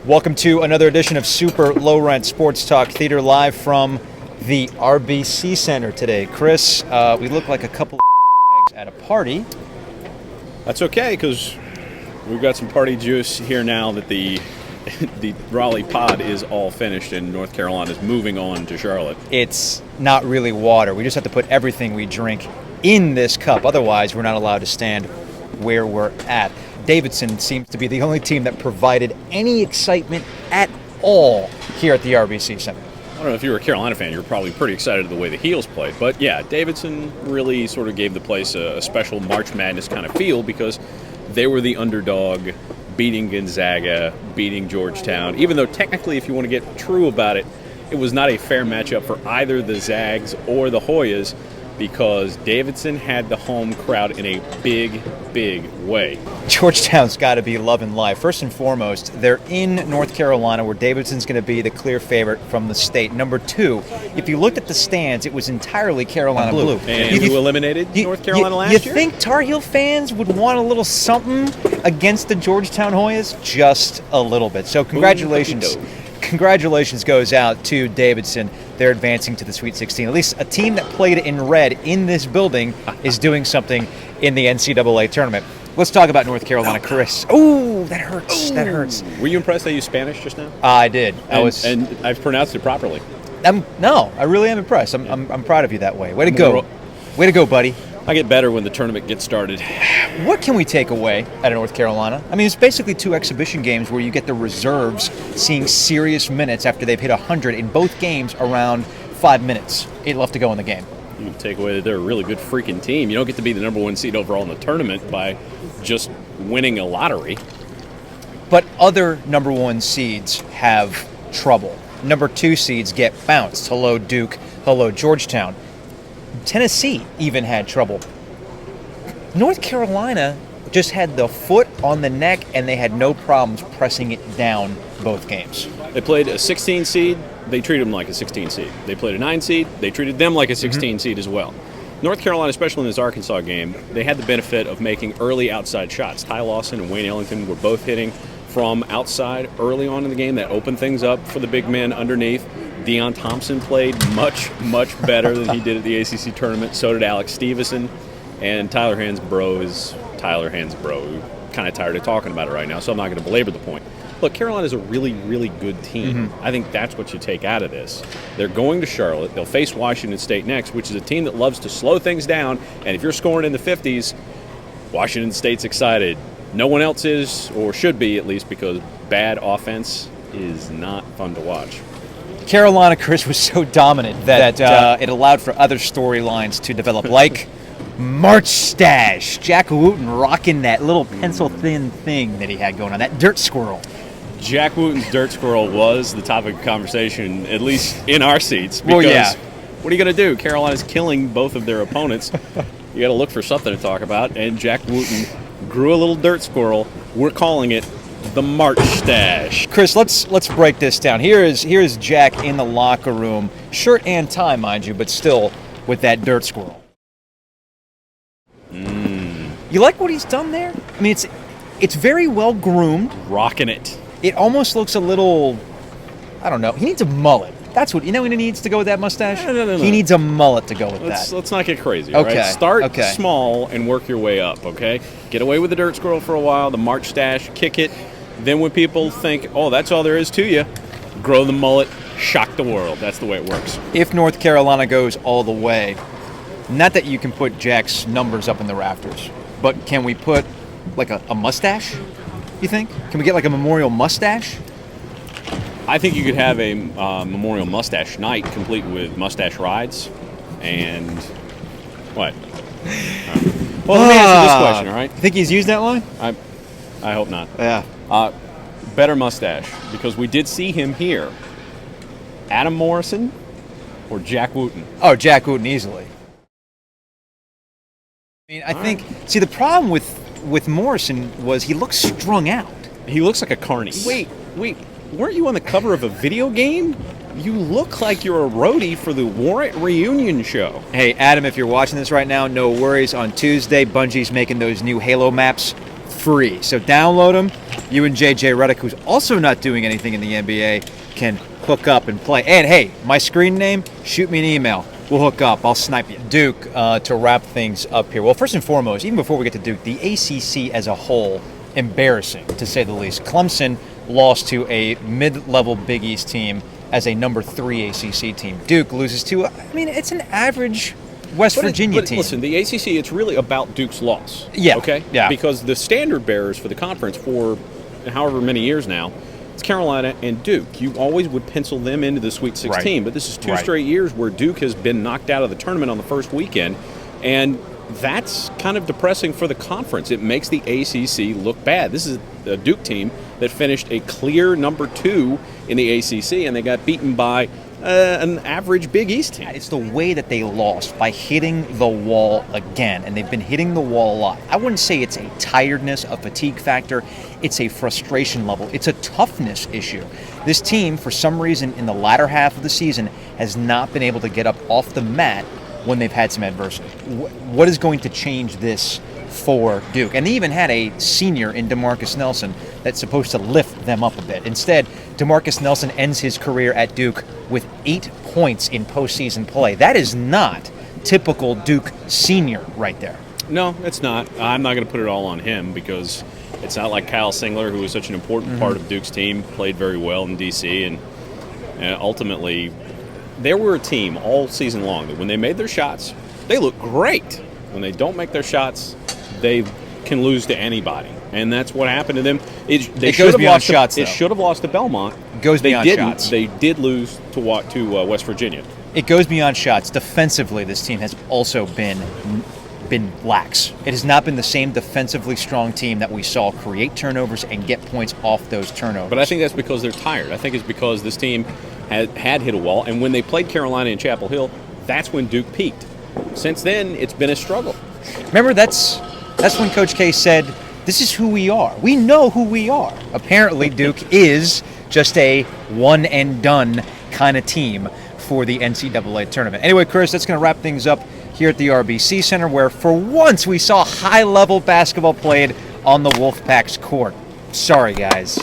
Welcome to another edition of Super Low Rent Sports Talk Theater live from the RBC Center today. Chris, we look like a couple of at a party. That's okay, because we've got some party juice here now that the Raleigh pod is all finished and North Carolina is moving on to Charlotte. It's not really water. We just have to put everything we drink in this cup. Otherwise, we're not allowed to stand where we're at. Davidson seems to be the only team that provided any excitement at all here at the RBC Center. I don't know if you were a Carolina fan, you were probably pretty excited the way the Heels played. But yeah, Davidson really sort of gave the place a special March Madness kind of feel because they were the underdog, beating Gonzaga, beating Georgetown. Even though technically, if you want to get true about it, it was not a fair matchup for either the Zags or the Hoyas because Davidson had the home crowd in a big, big way. Georgetown's got to be loving life. First and foremost, they're in North Carolina where Davidson's going to be the clear favorite from the state. Number two, if you looked at the stands, it was entirely Carolina blue. And you eliminated North Carolina last year? You think Tar Heel fans would want a little something against the Georgetown Hoyas? Just a little bit. So congratulations. Congratulations goes out to Davidson. They're advancing to the Sweet 16. At least a team that played in red in this building is doing something in the NCAA tournament. Let's talk about North Carolina, Chris. Oh, that hurts. That hurts. Were you impressed I used Spanish just now? I did. And I've pronounced it properly. No, I really am impressed. I'm proud of you that way. Way to go. Way to go, buddy. I get better when the tournament gets started. What can we take away out of North Carolina? I mean, it's basically two exhibition games where you get the reserves seeing serious minutes after they've hit 100 in both games around 5 minutes. 8 left to go in the game. You can take away that they're a really good freaking team. You don't get to be the number one seed overall in the tournament by just winning a lottery. But other number one seeds have trouble. Number two seeds get bounced. Hello, Duke. Hello, Georgetown. Tennessee even had trouble. North Carolina just had the foot on the neck, and they had no problems pressing it down both games. They played a 16 seed. They treated them like a 16 seed. They played a 9 seed. They treated them like a 16 seed as well. North Carolina, especially in this Arkansas game, they had the benefit of making early outside shots. Ty Lawson and Wayne Ellington were both hitting from outside early on in the game. That opened things up for the big men underneath. Deion Thompson played much, much better than he did at the ACC tournament. So did Alex Stevenson. And Tyler Hansbrough is Tyler Hansbrough. I'm kind of tired of talking about it right now, so I'm not going to belabor the point. Look, Carolina is a really, really good team. I think that's what you take out of this. They're going to Charlotte. They'll face Washington State next, which is a team that loves to slow things down. And if you're scoring in the 50s, Washington State's excited. No one else is, or should be at least, because bad offense is not fun to watch. Carolina, Chris, was so dominant that it allowed for other storylines to develop, like March Stash. Jack Wooten rocking that little pencil-thin thing that he had going on, that dirt squirrel. Jack Wooten's dirt squirrel was the topic of conversation, at least in our seats, because what are you going to do? Carolina's killing both of their opponents. You got to look for something to talk about, and Jack Wooten grew a little dirt squirrel. We're calling it the March Stash. Chris, let's break this down. Here is Jack in the locker room, shirt and tie, mind you, but still with that dirt squirrel. You like what he's done there? I mean, it's very well groomed. Rocking it. It almost looks a little, I don't know. He needs a mullet. That's what, you know when he needs to go with that mustache? No. He needs a mullet to go with that. Let's not get crazy, okay. Right? Start small and work your way up, okay? Get away with the dirt squirrel for a while, the March Stash, kick it. Then when people think, oh, that's all there is to you, grow the mullet, shock the world. That's the way it works. If North Carolina goes all the way, not that you can put Jack's numbers up in the rafters, but can we put like a mustache, you think? Can we get like a memorial mustache? I think you could have a memorial mustache night complete with mustache rides and what? Well, let me answer this question, all right? You think he's used that line? I hope not. Yeah. Better mustache, because we did see him here. Adam Morrison or Jack Wooten? Oh, Jack Wooten easily. I mean, I think, see, the problem with Morrison was he looks strung out. He looks like a carny. Wait. Weren't you on the cover of a video game? You look like you're a roadie for the Warrant reunion show. Hey, Adam, if you're watching this right now, no worries. On Tuesday, Bungie's making those new Halo maps free. So download them. You and JJ Redick, who's also not doing anything in the NBA, can hook up and play. And hey, my screen name, shoot me an email. We'll hook up. I'll snipe you. Duke, to wrap things up here. Well, first and foremost, even before we get to Duke, the ACC as a whole, embarrassing, to say the least. Clemson lost to a mid-level Big East team as a number 3 ACC team. Duke loses to, it's an average West Virginia team. Listen, the ACC, it's really about Duke's loss. Yeah. Okay? Yeah. Because the standard bearers for the conference for however many years now, it's Carolina and Duke. You always would pencil them into the Sweet 16, but this is two straight years where Duke has been knocked out of the tournament on the first weekend, and that's kind of depressing for the conference. It makes the ACC look bad. This is a Duke team that finished a clear number 2 in the ACC, and they got beaten by an average Big East team. It's the way that they lost, by hitting the wall again, and they've been hitting the wall a lot. I wouldn't say it's a tiredness, a fatigue factor. It's a frustration level. It's a toughness issue. This team, for some reason, in the latter half of the season, has not been able to get up off the mat when they've had some adversity. What is going to change this for Duke? And they even had a senior in DeMarcus Nelson that's supposed to lift them up a bit. Instead, DeMarcus Nelson ends his career at Duke with 8 points in postseason play. That is not typical Duke senior right there. No, it's not. I'm not going to put it all on him because it's not like Kyle Singler, who was such an important part of Duke's team, played very well in D.C., and ultimately they were a team all season long that when they made their shots, they look great. When they don't make their shots, they can lose to anybody, and that's what happened to them. They goes beyond shots, though. It should have lost to Belmont. It goes beyond shots. They did lose to West Virginia. It goes beyond shots. Defensively, this team has also been lax. It has not been the same defensively strong team that we saw create turnovers and get points off those turnovers. But I think that's because they're tired. I think it's because this team had hit a wall, and when they played Carolina in Chapel Hill, that's when Duke peaked. Since then, it's been a struggle. Remember, that's when Coach K said, this is who we are. We know who we are. Apparently, Duke is just a one-and-done kind of team for the NCAA tournament. Anyway, Chris, that's going to wrap things up here at the RBC Center, where for once we saw high-level basketball played on the Wolfpack's court. Sorry, guys.